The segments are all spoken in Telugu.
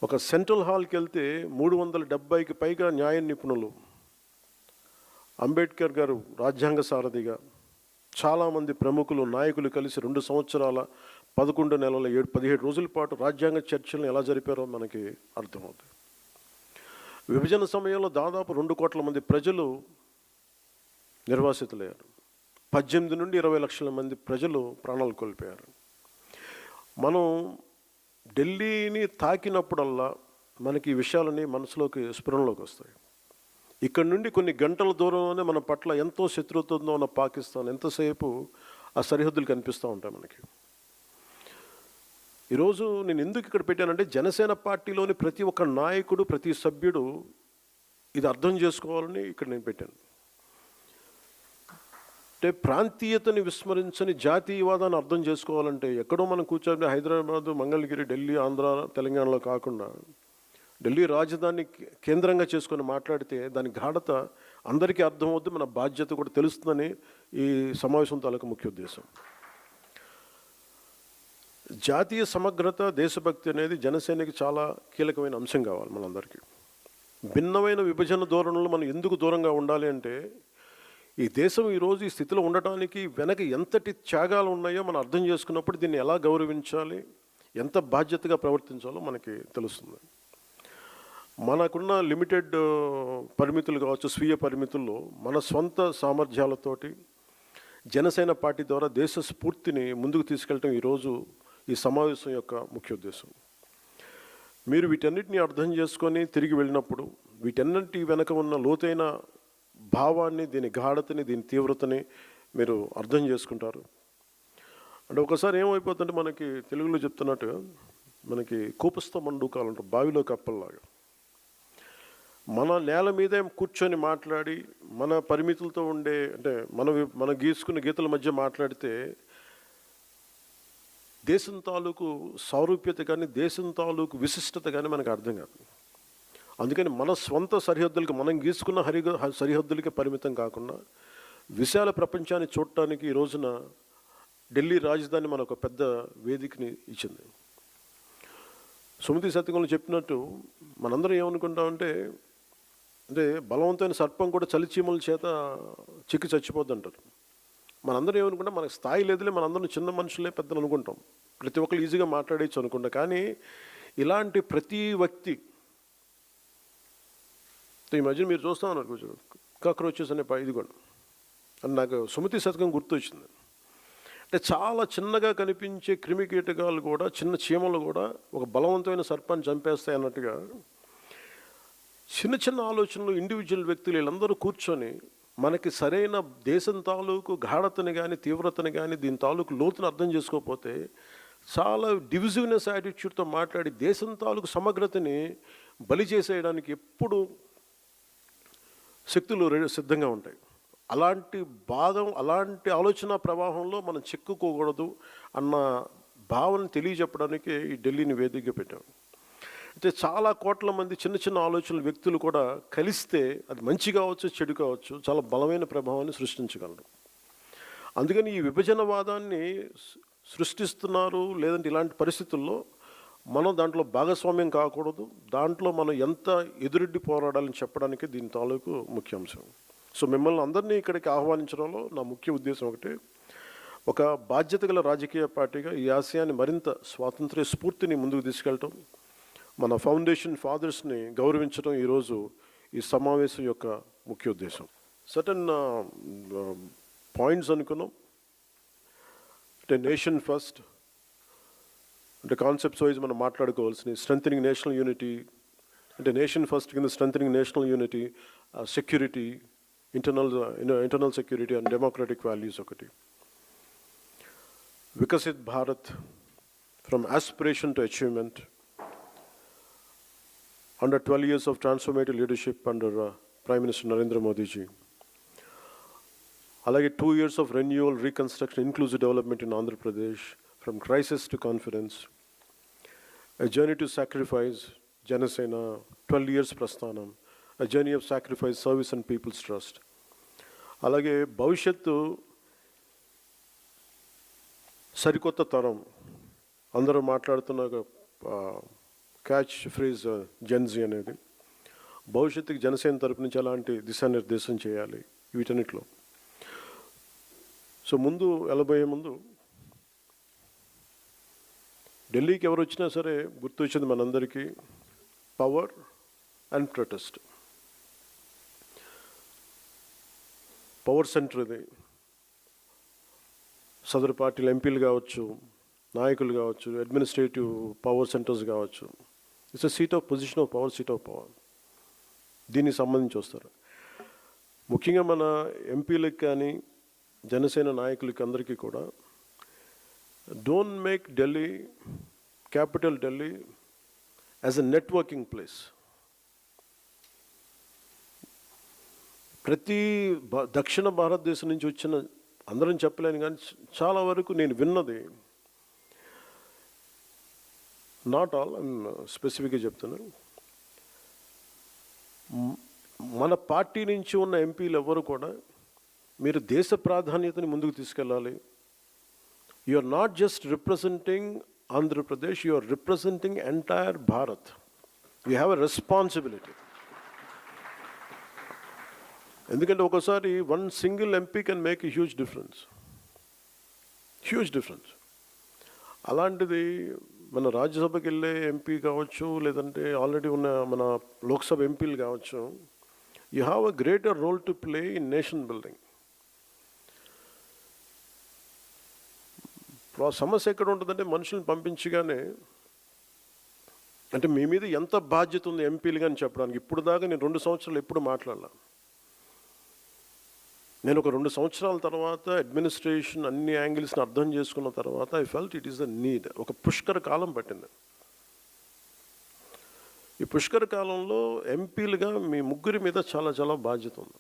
ఒక సెంట్రల్ హాల్కి వెళ్తే 370కి పైగా న్యాయ నిపుణులు, అంబేద్కర్ గారు రాజ్యాంగ సారథిగా, చాలామంది ప్రముఖులు నాయకులు కలిసి 2 సంవత్సరాల 11 నెలల 17 రోజుల పాటు రాజ్యాంగ చర్చలను ఎలా జరిపారో మనకి అర్థమవుతుంది. విభజన సమయంలో దాదాపు 2 కోట్ల మంది ప్రజలు నిర్వాసితులయ్యారు. 18 నుండి 20 లక్షల మంది ప్రజలు ప్రాణాలు కోల్పోయారు. మనం ఢిల్లీని తాకినప్పుడల్లా మనకి ఈ విషయాలని మనసులోకి స్ఫురణలోకి వస్తాయి. ఇక్కడి నుండి కొన్ని గంటల దూరంలోనే మన పట్ల ఎంతో శత్రుత్వంతో ఉన్న పాకిస్తాన్ ఎంతసేపు ఆ సరిహద్దులు కనిపిస్తూ ఉంటాయి మనకి. ఈరోజు నేను ఎందుకు ఇక్కడ పెట్టానంటే, జనసేన పార్టీలోని ప్రతి ఒక్క నాయకుడు, ప్రతి సభ్యుడు ఇది అర్థం చేసుకోవాలని ఇక్కడ నేను పెట్టాను. అంటే ప్రాంతీయతని విస్మరించని జాతీయవాదాన్ని అర్థం చేసుకోవాలంటే ఎక్కడో మనం కూర్చొని హైదరాబాదు, మంగళగిరి, ఢిల్లీ, ఆంధ్ర, తెలంగాణలో కాకుండా ఢిల్లీ రాజధాని కేంద్రంగా చేసుకొని మాట్లాడితే దాని గాఢత అందరికీ అర్థమవుతుంది, మన బాధ్యత కూడా తెలుస్తుందని ఈ సమావేశం తాలూకు ముఖ్య ఉద్దేశం. జాతీయ సమగ్రత, దేశభక్తి అనేది జనసేనకి చాలా కీలకమైన అంశం కావాలి మనందరికీ. భిన్నమైన విభజన ధోరణులు మనం ఎందుకు దూరంగా ఉండాలి అంటే, ఈ దేశం ఈరోజు ఈ స్థితిలో ఉండటానికి వెనక ఎంతటి త్యాగాలు ఉన్నాయో మనం అర్థం చేసుకున్నప్పుడు దీన్ని ఎలా గౌరవించాలి, ఎంత బాధ్యతగా ప్రవర్తించాలో మనకి తెలుస్తుంది. మనకున్న లిమిటెడ్ పరిమితులు కావచ్చు, స్వీయ పరిమితుల్లో మన స్వంత సామర్థ్యాలతోటి జనసేన పార్టీ ద్వారా దేశ స్ఫూర్తిని ముందుకు తీసుకెళ్ళటం ఈరోజు ఈ సమావేశం యొక్క ముఖ్య ఉద్దేశం. మీరు వీటన్నిటిని అర్థం చేసుకొని తిరిగి వెళ్ళినప్పుడు వీటన్నిటి వెనక ఉన్న లోతైన భావాన్ని, దీని గాఢతని, దీని తీవ్రతని మీరు అర్థం చేసుకుంటారు. అంటే ఒకసారి ఏమైపోతుందంటే, మనకి తెలుగులో చెప్తున్నట్టు మనకి కోపస్థ మండూకాలు అంటారు, బావిలో కప్పల్లాగా. మన నేల మీదే కూర్చొని మాట్లాడి మన పరిమితులతో ఉండే, అంటే మన గీసుకున్న గీతల మధ్య మాట్లాడితే దేశం తాలూకు సారూప్యత కానీ, దేశం తాలూకు విశిష్టత కానీ మనకు అర్థం కాదు. అందుకని మన స్వంత సరిహద్దులకి, మనం గీసుకున్న సరిహద్దులకి పరిమితం కాకుండా విశాల ప్రపంచాన్ని చూడటానికి ఈ రోజున ఢిల్లీ రాజధాని మనకు ఒక పెద్ద వేదికని ఇచ్చింది. సుమతి శతకంలో చెప్పినట్టు మనందరం ఏమనుకుంటామంటే, అంటే బలవంతమైన సర్పం కూడా చలిచీమల చేత చిక్కి చచ్చిపోద్ది అంటారు. మనందరం ఏమనుకుంటాం, మనకు స్థాయి లేదులే, మనందరం చిన్న మనుషులే పెద్దలు అనుకుంటాం, ప్రతి ఒక్కరు ఈజీగా మాట్లాడేయచ్చు అనుకుంటాం. కానీ ఇలాంటి ప్రతి వ్యక్తి, ఈ మధ్య మీరు చూస్తూ ఉన్నారు కొంచెం కాక్రోచెస్ అనే ఇది కూడా, అని నాకు సుమతి శతకం గుర్తొచ్చింది. అంటే చాలా చిన్నగా కనిపించే క్రిమి కీటకాలు కూడా, చిన్న చీమలు కూడా ఒక బలవంతమైన సర్పాన్ని చంపేస్తాయి అన్నట్టుగా చిన్న చిన్న ఆలోచనలు ఇండివిజువల్ వ్యక్తులు వీళ్ళందరూ కూర్చొని మనకి సరైన దేశం తాలూకు గాఢతని కానీ, తీవ్రతని కానీ, దీని తాలూకు లోతుని అర్థం చేసుకోకపోతే చాలా డివిజివ్నెస్ యాటిట్యూడ్తో మాట్లాడి దేశం తాలూకు సమగ్రతని బలి చేసేయడానికి ఎప్పుడు శక్తులు సిద్ధంగా ఉంటాయి. అలాంటి ఆలోచన ప్రవాహంలో మనం చిక్కుకోకూడదు అన్న భావన తెలియజెప్పడానికి ఈ ఢిల్లీని వేదికగా పెట్టాం. అయితే చాలా కోట్ల మంది చిన్న చిన్న ఆలోచనల వ్యక్తులు కూడా కలిస్తే అది మంచి కావచ్చు, చెడు కావచ్చు, చాలా బలమైన ప్రభావాన్ని సృష్టించగలరు. అందుకని ఈ విభజనవాదాన్ని సృష్టిస్తున్నారు, లేదంటే ఇలాంటి పరిస్థితుల్లో మనం దాంట్లో భాగస్వామ్యం కాకూడదు, దాంట్లో మనం ఎంత ఎదురెడ్డి పోరాడాలని చెప్పడానికి దీని తాలూకు ముఖ్య అంశం. సో మిమ్మల్ని అందరినీ ఇక్కడికి ఆహ్వానించడంలో నా ముఖ్య ఉద్దేశం ఒకటి, ఒక బాధ్యత గల రాజకీయ పార్టీగా ఈ ఆశయాన్ని మరింత స్వాతంత్ర్య స్ఫూర్తిని ముందుకు తీసుకెళ్ళటం, మన ఫౌండేషన్ ఫాదర్స్ని గౌరవించడం ఈరోజు ఈ సమావేశం యొక్క ముఖ్య ఉద్దేశం. సర్టన్ పాయింట్స్ అనుకున్నాం. అంటే నేషన్ ఫస్ట్, అంటే కాన్సెప్ట్స్ వైజ్ మనం మాట్లాడుకోవాల్సినవి. స్ట్రెంథనింగ్ నేషనల్ యూనిటీ, అంటే నేషన్ ఫస్ట్ కింద strengthening national unity, security, internal security and democratic values ఒకటి. Viksit Bharat, from aspiration to achievement, under 12 years of transformative leadership under Prime Minister Narendra Modi ji. Alage 2 years of renewal, reconstruction, inclusive development in Andhra Pradesh, from crisis to confidence. A journey to sacrifice, Janasena, 12 years prasthanam, a journey of sacrifice, service and people's trust. Alage bhavishyattu sarikotta taram, andaru maatladutunna catch phrase Gen Z అనేది. భవిష్యత్తుకి జనసేన తరపు నుంచి ఎలాంటి దిశానిర్దేశం చేయాలి వీటన్నిటిలో. సో ముందు వెళ్ళబోయే ముందు ఢిల్లీకి ఎవరు వచ్చినా సరే గుర్తొచ్చింది మనందరికీ power and protest. Power centre ఇది. సదరు పార్టీలు ఎంపీలు కావచ్చు, నాయకులు కావచ్చు, అడ్మినిస్ట్రేటివ్ పవర్ సెంటర్స్ కావచ్చు. It's a seat of position of power, seat of power. దీనికి సంబంధించి వస్తారు. ముఖ్యంగా మన ఎంపీలకు కానీ జనసేన నాయకులకి అందరికీ కూడా don't make Delhi, capital Delhi, as a networking place. ప్రతి దక్షిణ భారతదేశం నుంచి వచ్చిన అందరం చెప్పలేను కానీ చాలా వరకు నేను విన్నది, నాట్ ఆల్, స్పెసిఫిక్గా చెప్తున్నాను, మన పార్టీ నుంచి ఉన్న ఎంపీలు ఎవరు కూడా మీరు దేశ ప్రాధాన్యతని ముందుకు తీసుకెళ్ళాలి. You are not just representing Andhra Pradesh, you are representing entire Bharat. You have a responsibility. ఎందుకంటే ఒకసారి one single MP can make a huge difference. అలాంటిది మన రాజ్యసభకి వెళ్ళే ఎంపీ కావచ్చు, లేదంటే ఆల్రెడీ ఉన్న మన లోక్సభ ఎంపీలు కావచ్చు, you have a greater role to play in nation building. సమస్య ఎక్కడ ఉంటుందంటే మనుషులను పంపించగానే, అంటే మీ మీద ఎంత బాధ్యత ఉంది ఎంపీలు కానీ చెప్పడానికి. ఇప్పుడు దాకా నేను 2 సంవత్సరాలు ఎప్పుడు మాట్లాడాల. నేను ఒక 2 సంవత్సరాల తర్వాత అడ్మినిస్ట్రేషన్ అన్ని యాంగిల్స్ని అర్థం చేసుకున్న తర్వాత I felt it is the need. ఒక పుష్కర కాలం పట్టింది. ఈ పుష్కర కాలంలో ఎంపీలుగా మీ ముగ్గురి మీద చాలా చాలా బాధ్యత ఉంది.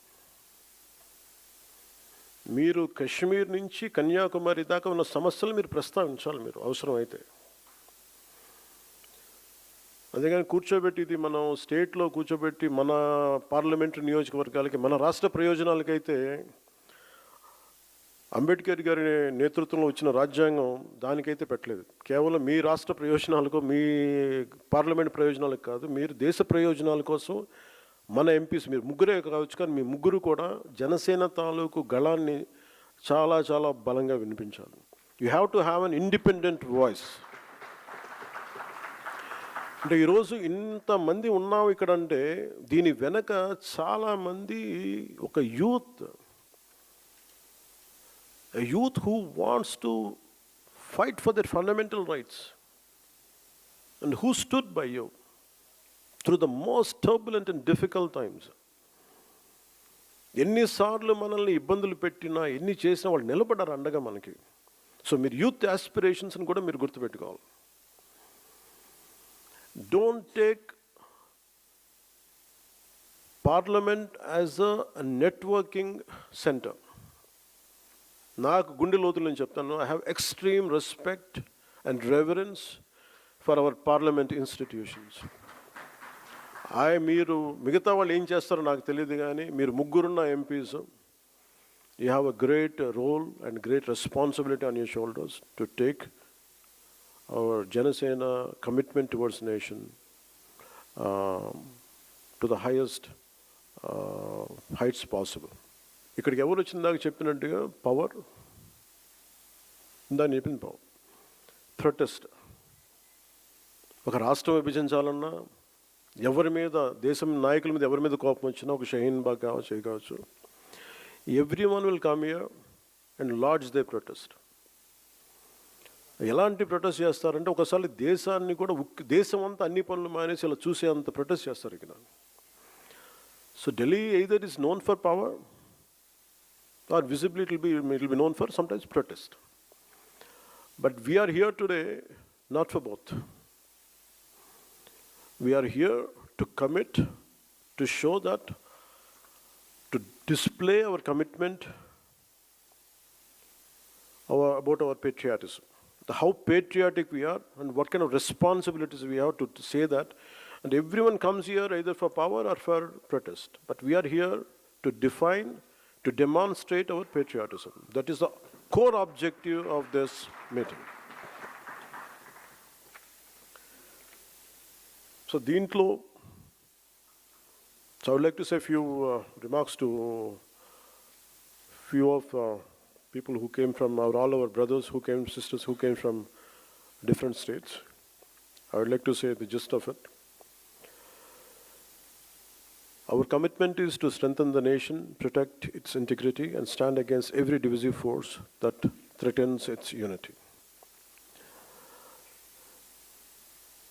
మీరు కశ్మీర్ నుంచి కన్యాకుమారి దాకా ఉన్న సమస్యలు మీరు ప్రస్తావించాలి, మీరు అవసరమైతే. అందుకని కూర్చోబెట్టి, ఇది మనం స్టేట్లో కూర్చోబెట్టి మన పార్లమెంటరీ నియోజకవర్గాలకి, మన రాష్ట్ర ప్రయోజనాలకైతే అంబేద్కర్ గారి నేతృత్వంలో వచ్చిన రాజ్యాంగం దానికైతే పెట్టలేదు. కేవలం మీ రాష్ట్ర ప్రయోజనాలకు, మీ పార్లమెంట్ ప్రయోజనాలకు కాదు, మీరు దేశ ప్రయోజనాల కోసం మన ఎంపీస్, మీరు ముగ్గురే కావచ్చు కానీ మీ ముగ్గురు కూడా జనసేన తాలూకు గళాన్ని చాలా చాలా బలంగా వినిపించాలి. You have to have an independent voice. అంటే ఈరోజు ఇంతమంది ఉన్నాం ఇక్కడ అంటే దీని వెనక చాలామంది ఒక youth who wants to fight for their fundamental rights and who stood by you through the most turbulent and difficult times. ఎన్నిసార్లు మనల్ని ఇబ్బందులు పెట్టినా, ఎన్ని చేసినా వాళ్ళు నిలబడ్డారు అండగా మనకి. సో మీరు యూత్ ఆస్పిరేషన్స్ని కూడా మీరు గుర్తుపెట్టుకోవాలి. Don't take parliament as a networking centre. నాకు గుండె లోతులు నేను చెప్తాను, I have extreme respect and reverence for our parliament institutions. మీరు మిగతా వాళ్ళు ఏం చేస్తారో నాకు తెలియదు కానీ మీరు ముగ్గురున్న MPs, you have a great role and great responsibility on your shoulders to take our Janasena commitment towards nation to the highest heights possible. ఇక్కడికి ఎవరు వచ్చిందాక చెప్పినట్టుగా పవర్, ఇందా చెప్పింది పవర్, ప్రొటెస్ట్. ఒక రాష్ట్రం విభజించాలన్నా, ఎవరి మీద, దేశం నాయకుల మీద ఎవరి మీద కోపం వచ్చినా, ఒక షహీన్ బాగ్ కావచ్చు, every one will come here and lodge their protest. ఎలాంటి ప్రొటెస్ట్ చేస్తారంటే ఒకసారి దేశాన్ని కూడా, దేశం అంతా అన్ని పనులు మానేసి ఇలా చూసే అంత ప్రొటెస్ట్ చేస్తారు ఇక్కడ. So Delhi either is known for power or visibly it will be known for sometimes protest. But we are here today not for both. We are here to commit, to show that, to display our commitment about our patriotism, how patriotic we are and what kind of responsibilities we have to say that. And everyone comes here either for power or for protest. But we are here to define, to demonstrate our patriotism. That is the core objective of this meeting. So దీంట్లో, so I would like to say a few remarks to few of people who came from all our brothers who came, sisters who came from different states. I would like to say the gist of it. Our commitment is to strengthen the nation, protect its integrity, and stand against every divisive force that threatens its unity.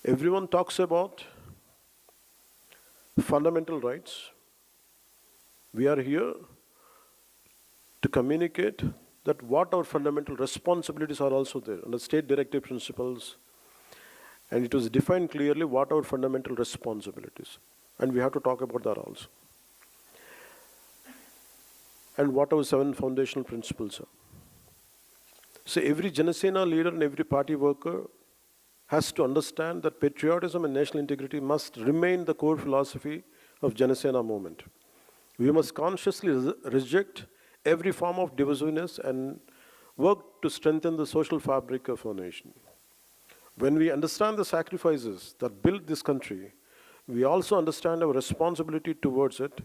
Everyone talks about fundamental rights. We are here to communicate that what our fundamental responsibilities are also there under state directive principles, and it was defined clearly what our fundamental responsibilities, and we have to talk about that also, and what our 7 foundational principles are. So every Janasena leader and every party worker has to understand that patriotism and national integrity must remain the core philosophy of Janasena movement. We must consciously reject every form of divisiveness and work to strengthen the social fabric of our nation. When we understand the sacrifices that built this country, we also understand our responsibility towards it,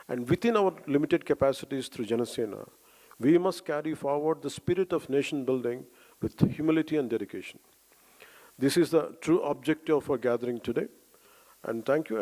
and within our limited capacities through Janasena, we must carry forward the spirit of nation building with humility and dedication. This is the true objective of our gathering today, and thank you.